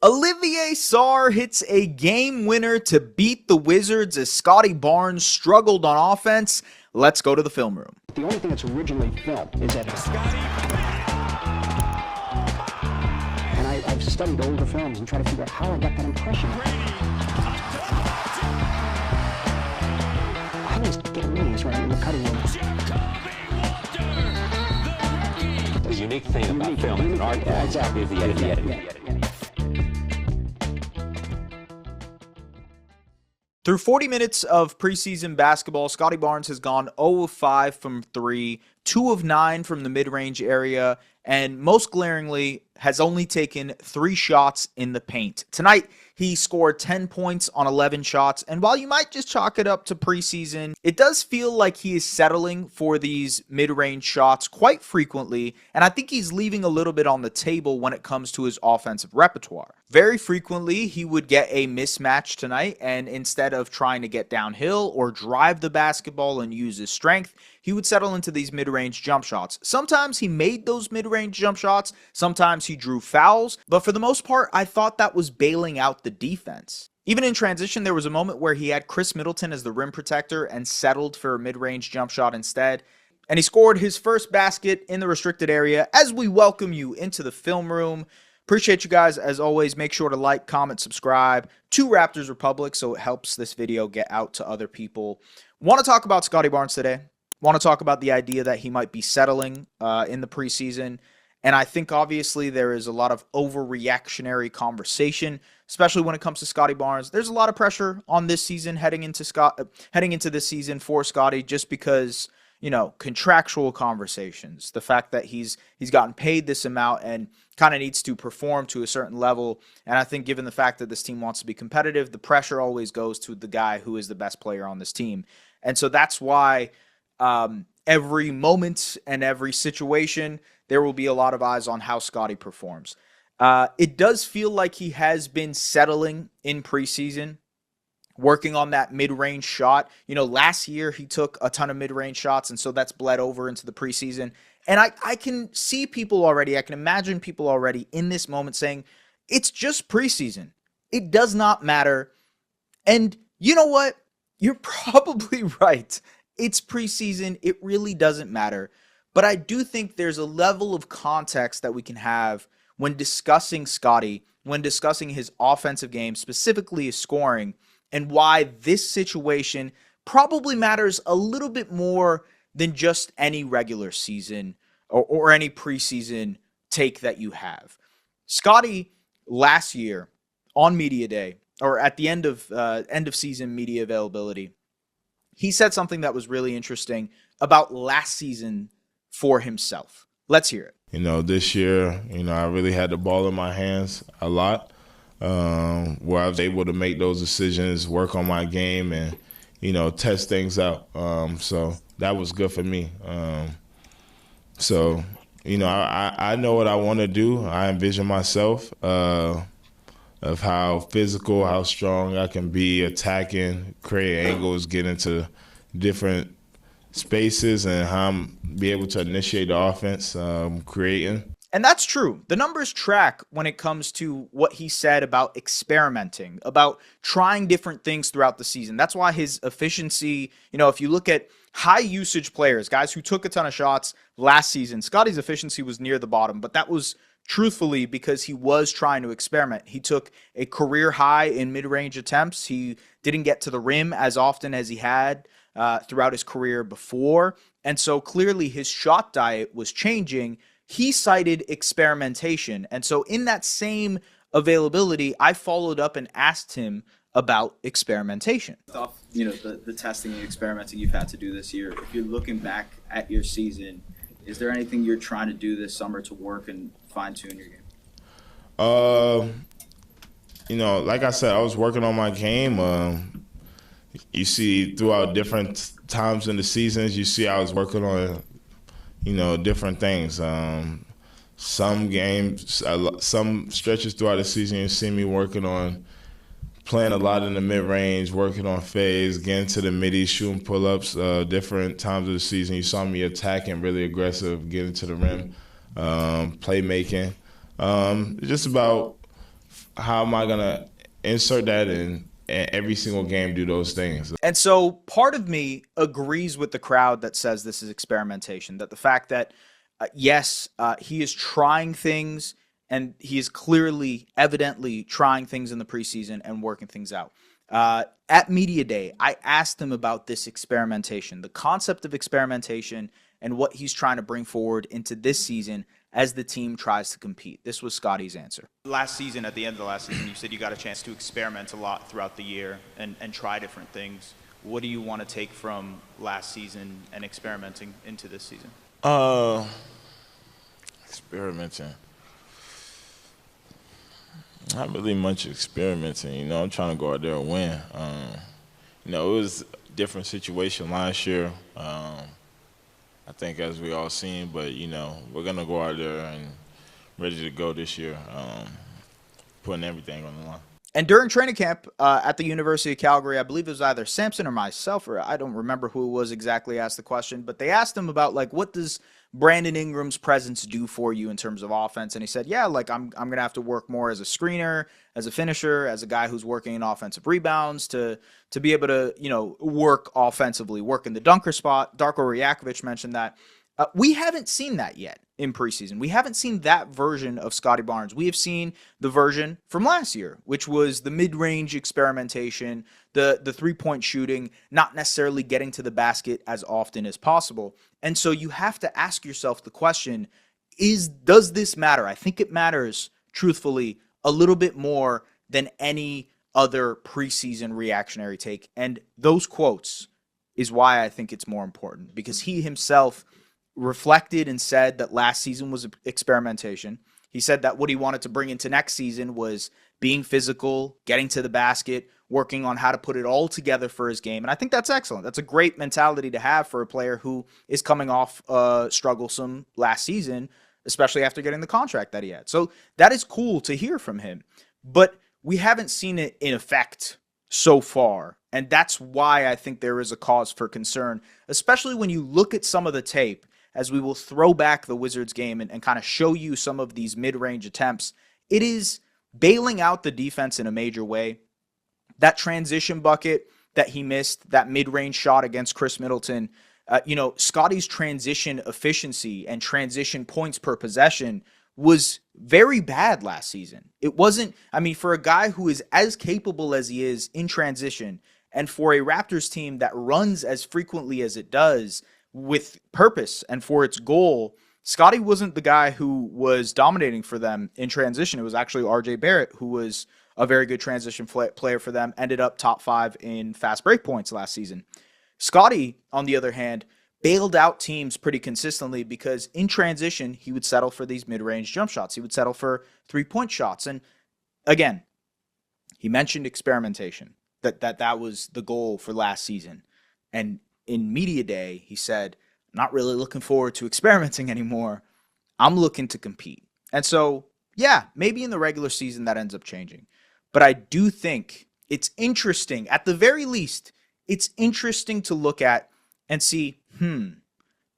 Olivier Sarr hits a game winner to beat the Wizards as Scottie Barnes struggled on offense. Let's go to the film room. The only thing that's originally filmed is that and I've studied older films and tried to figure out how I got that impression. I always get amazed when I'm in the cutting room. The unique thing about film is an art form is the editing. Through 40 minutes of preseason basketball, Scottie Barnes has gone 0 of 5 from 3, 2 of 9 from the mid-range area, and most glaringly has only taken 3 shots in the paint. Tonight, he scored 10 points on 11 shots, and while you might just chalk it up to preseason, it does feel like he is settling for these mid-range shots quite frequently, and I think he's leaving a little bit on the table when it comes to his offensive repertoire. Very frequently, he would get a mismatch tonight, and instead of trying to get downhill or drive the basketball and use his strength, he would settle into these mid-range jump shots. Sometimes he made those mid-range jump shots, sometimes he drew fouls, but for the most part, I thought that was bailing out the defense. Even in transition, there was a moment where he had Chris Middleton as the rim protector and settled for a mid-range jump shot instead. And he scored his first basket in the restricted area as we welcome you into the film room. Appreciate you guys as always. Make sure to like, comment, subscribe to Raptors Republic so it helps this video get out to other people. Want to talk about Scottie Barnes today. Want to talk about the idea that he might be settling in the preseason. And I think obviously there is a lot of overreactionary conversation, especially when it comes to Scottie Barnes. There's a lot of pressure on this season heading into this season for Scottie just because, you know, contractual conversations, the fact that he's gotten paid this amount and kind of needs to perform to a certain level. And I think given the fact that this team wants to be competitive, the pressure always goes to the guy who is the best player on this team. And so that's why every moment and every situation, there will be a lot of eyes on how Scottie performs. It does feel like he has been settling in preseason, working on that mid-range shot. You know, last year he took a ton of mid-range shots, and so that's bled over into the preseason. And I can see people already, I can imagine people already in this moment saying, it's just preseason. It does not matter. And you know what? You're probably right. It's preseason. It really doesn't matter. But I do think there's a level of context that we can have when discussing Scottie, when discussing his offensive game, specifically his scoring, and why this situation probably matters a little bit more than just any regular season or any preseason take that you have. Scottie last year on Media Day, or at the end of season media availability, he said something that was really interesting about last season for himself. Let's hear it. You know, this year, I really had the ball in my hands a lot, where I was able to make those decisions, work on my game, and, test things out. So that was good for me. I know what I want to do. I envision myself of how physical, how strong I can be attacking, create angles, get into different spaces, and how I'm be able to initiate the offense, creating. And that's true. The numbers track when it comes to what he said about experimenting, about trying different things throughout the season. That's why his efficiency, if you look at high usage players, guys who took a ton of shots last season, Scottie's efficiency was near the bottom, but that was truthfully because he was trying to experiment. He took a career high in mid-range attempts. He didn't get to the rim as often as he had throughout his career before. And so clearly his shot diet was changing. He cited experimentation. And so in that same availability, I followed up and asked him about experimentation. The testing and experimenting you've had to do this year, if you're looking back at your season, is there anything you're trying to do this summer to work and fine-tune your game? Like I said, I was working on my game. You see throughout different times in the seasons, you see I was working on, different things. Some games, some stretches throughout the season, you see me working on playing a lot in the mid-range, working on phase, getting to the middies, shooting pull-ups. Different times of the season, you saw me attacking, really aggressive, getting to the rim, playmaking. Just about how am I gonna insert that in and every single game do those things? And so part of me agrees with the crowd that says this is experimentation, that the fact that, yes, he is trying things and he is clearly, evidently trying things in the preseason and working things out. At Media Day, I asked him about this experimentation, the concept of experimentation, and what he's trying to bring forward into this season as the team tries to compete. This was Scottie's answer. Last season, at the end of the last season, you said you got a chance to experiment a lot throughout the year and try different things. What do you want to take from last season and experimenting into this season? Experimenting. Not really much experimenting. You know, I'm trying to go out there and win. You know, it was a different situation last year. I think as we all seen, but you know, we're gonna go out there and ready to go this year, putting everything on the line. And during training camp at the University of Calgary, I believe it was either Samson or myself, or I don't remember who it was exactly asked the question, but they asked him about, like, what does Brandon Ingram's presence do for you in terms of offense? And he said, yeah, like I'm going to have to work more as a screener, as a finisher, as a guy who's working in offensive rebounds to be able to, you know, work offensively, work in the dunker spot. Darko Rajakovic mentioned that. We haven't seen that yet in preseason. We haven't seen that version of Scottie Barnes. We have seen the version from last year, which was the mid-range experimentation, the three-point shooting, not necessarily getting to the basket as often as possible. And so you have to ask yourself the question, does this matter? I think it matters, truthfully, a little bit more than any other preseason reactionary take. And those quotes is why I think it's more important, because he himself reflected and said that last season was experimentation. He said that what he wanted to bring into next season was being physical, getting to the basket, working on how to put it all together for his game. And I think that's excellent. That's a great mentality to have for a player who is coming off strugglesome last season, especially after getting the contract that he had. So that is cool to hear from him. But we haven't seen it in effect so far. And that's why I think there is a cause for concern, especially when you look at some of the tape, as we will throw back the Wizards game and kind of show you some of these mid-range attempts. It is bailing out the defense in a major way. That transition bucket that he missed, that mid-range shot against Chris Middleton, Scottie's transition efficiency and transition points per possession was very bad last season. It wasn't, for a guy who is as capable as he is in transition, and for a Raptors team that runs as frequently as it does, with purpose and for its goal, Scottie wasn't the guy who was dominating for them in transition. It was actually RJ Barrett, who was a very good transition player for them, ended up top 5 in fast break points last season. Scottie, on the other hand, bailed out teams pretty consistently because in transition, he would settle for these mid-range jump shots. He would settle for three-point shots. And again, he mentioned experimentation, that was the goal for last season. And in Media Day, he said, I'm not really looking forward to experimenting anymore. I'm looking to compete. And so, yeah, maybe in the regular season that ends up changing. But I do think it's interesting, at the very least, it's interesting to look at and see,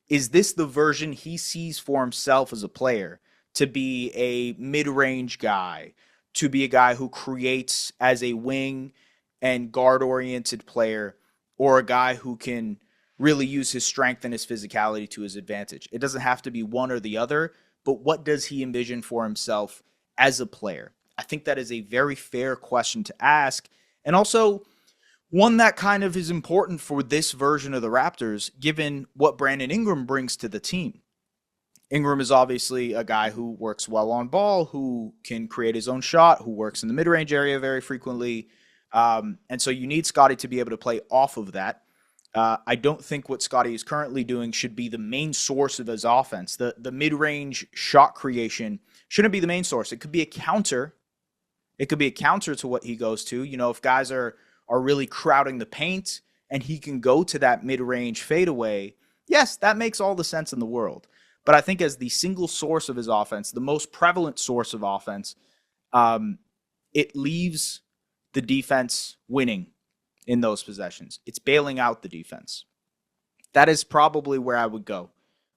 is this the version he sees for himself as a player, to be a mid-range guy, to be a guy who creates as a wing and guard-oriented player, or a guy who can really use his strength and his physicality to his advantage? It doesn't have to be one or the other, but what does he envision for himself as a player? I think that is a very fair question to ask, and also one that kind of is important for this version of the Raptors, given what Brandon Ingram brings to the team. Ingram is obviously a guy who works well on ball, who can create his own shot, who works in the mid-range area very frequently. And so you need Scottie to be able to play off of that. I don't think what Scottie is currently doing should be the main source of his offense. The mid-range shot creation shouldn't be the main source. It could be a counter. It could be a counter to what he goes to. You know, if guys are really crowding the paint and he can go to that mid-range fadeaway, yes, that makes all the sense in the world. But I think as the single source of his offense, the most prevalent source of offense, it leaves the defense winning in those possessions. It's bailing out the defense. That is probably where I would go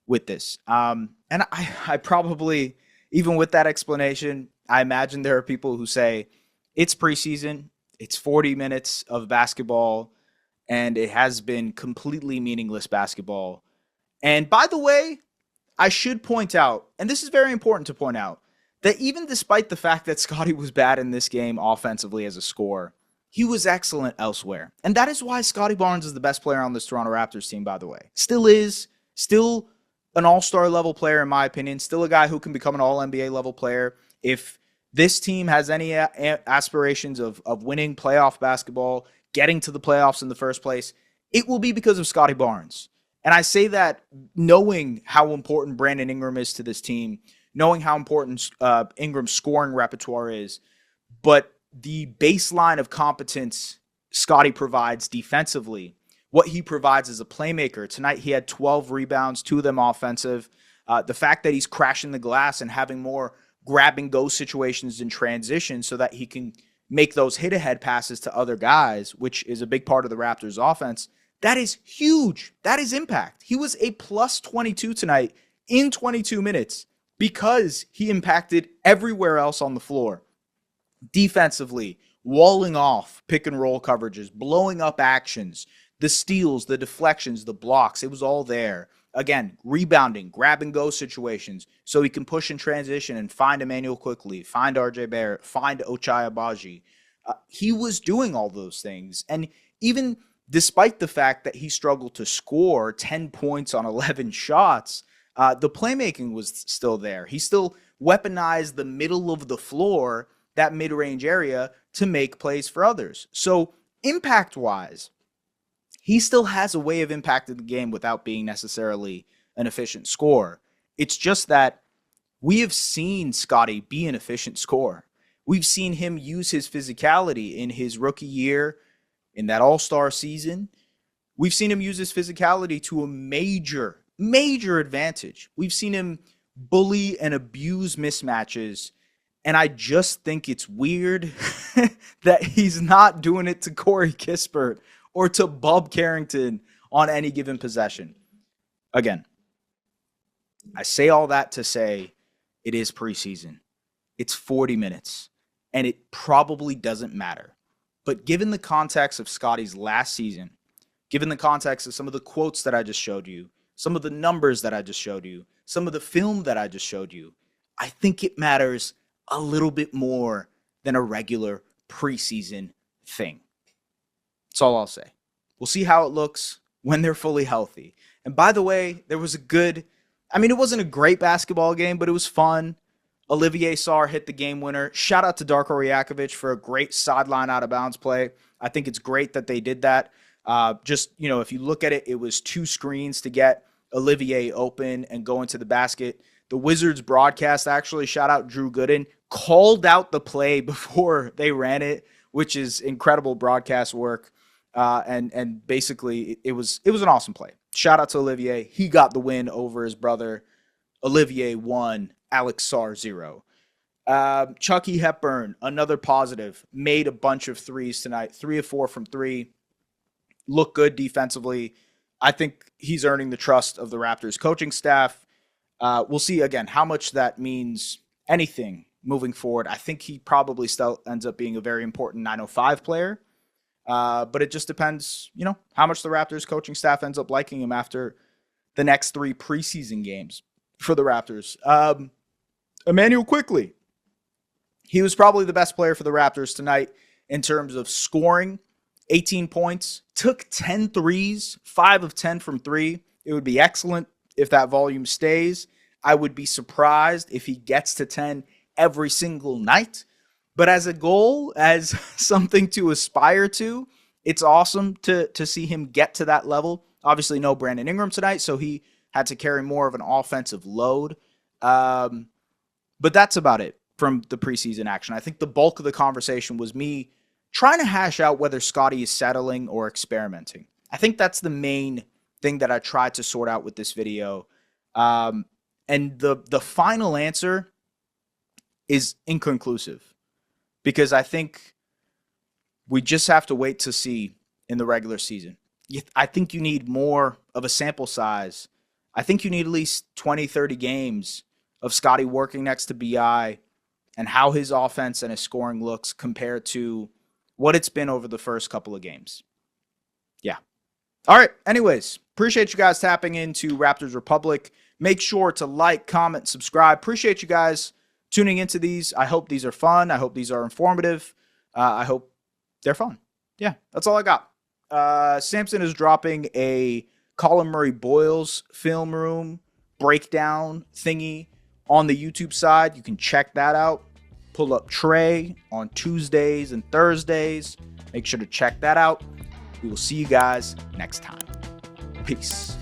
with this. And I probably, even with that explanation, I imagine there are people who say it's preseason, it's 40 minutes of basketball, and it has been completely meaningless basketball. And by the way, I should point out, and this is very important to point out, that even despite the fact that Scottie was bad in this game offensively as a scorer, he was excellent elsewhere. And that is why Scottie Barnes is the best player on this Toronto Raptors team, by the way. Still is, still an all-star level player in my opinion, still a guy who can become an all-NBA level player. If this team has any aspirations of winning playoff basketball, getting to the playoffs in the first place, it will be because of Scottie Barnes. And I say that knowing how important Brandon Ingram is to this team, knowing how important Ingram's scoring repertoire is, but the baseline of competence Scottie provides defensively, what he provides as a playmaker. Tonight he had 12 rebounds, 2 of them offensive. The fact that he's crashing the glass and having more grab-and-go situations in transition so that he can make those hit-ahead passes to other guys, which is a big part of the Raptors' offense, that is huge. That is impact. He was a plus 22 tonight in 22 minutes because he impacted everywhere else on the floor. Defensively, walling off pick-and-roll coverages, blowing up actions, the steals, the deflections, the blocks, it was all there. Again, rebounding, grab-and-go situations so he can push in transition and find Emmanuel quickly, find RJ Barrett, find Ochai Agbaji. He was doing all those things. And even despite the fact that he struggled to score 10 points on 11 shots, the playmaking was still there. He still weaponized the middle of the floor, that mid-range area, to make plays for others. So impact-wise, he still has a way of impacting the game without being necessarily an efficient scorer. It's just that we have seen Scottie be an efficient scorer. We've seen him use his physicality in his rookie year, in that all-star season. We've seen him use his physicality to a major advantage. We've seen him bully and abuse mismatches, and I just think it's weird that he's not doing it to Corey Kispert or to Bob Carrington on any given possession. Again, I say all that to say it is preseason. It's 40 minutes, and it probably doesn't matter. But given the context of Scottie's last season, given the context of some of the quotes that I just showed you, some of the numbers that I just showed you, some of the film that I just showed you, I think it matters a little bit more than a regular preseason thing. That's all I'll say. We'll see how it looks when they're fully healthy. And by the way, there was it wasn't a great basketball game, but it was fun. Olivier Sarr hit the game winner. Shout out to Darko Rajakovic for a great sideline out of bounds play. I think it's great that they did that. If you look at it, it was 2 screens to get Olivier open and go into the basket. The Wizards broadcast, actually, shout out Drew Gooden, called out the play before they ran it, which is incredible broadcast work. And basically, it was an awesome play. Shout out to Olivier. He got the win over his brother. Olivier 1, Alex Sarr 0. Chucky Hepburn, another positive, made a bunch of threes tonight. 3 of 4 from 3. Looked good defensively. I think he's earning the trust of the Raptors coaching staff. We'll see, again, how much that means anything moving forward. I think he probably still ends up being a very important 905 player. But it just depends, how much the Raptors coaching staff ends up liking him after the next 3 preseason games for the Raptors. Emmanuel Quickly. He was probably the best player for the Raptors tonight in terms of scoring. 18 points, took 10 threes, 5 of 10 from 3. It would be excellent if that volume stays. I would be surprised if he gets to 10 every single night. But as a goal, as something to aspire to, it's awesome to see him get to that level. Obviously, no Brandon Ingram tonight, so he had to carry more of an offensive load. But that's about it from the preseason action. I think the bulk of the conversation was me trying to hash out whether Scottie is settling or experimenting. I think that's the main thing that I tried to sort out with this video. And the final answer is inconclusive, because I think we just have to wait to see in the regular season. I think you need more of a sample size. I think you need at least 20, 30 games of Scottie working next to BI and how his offense and his scoring looks compared to what it's been over the first couple of games. Yeah. All right. Anyways, appreciate you guys tapping into Raptors Republic. Make sure to like, comment, subscribe. Appreciate you guys tuning into these. I hope these are fun. I hope these are informative. I hope they're fun. Yeah, that's all I got. Samson is dropping a Colin Murray Boyles film room breakdown thingy on the YouTube side. You can check that out. Pull up Trey on Tuesdays and Thursdays. Make sure to check that out. We will see you guys next time. Peace.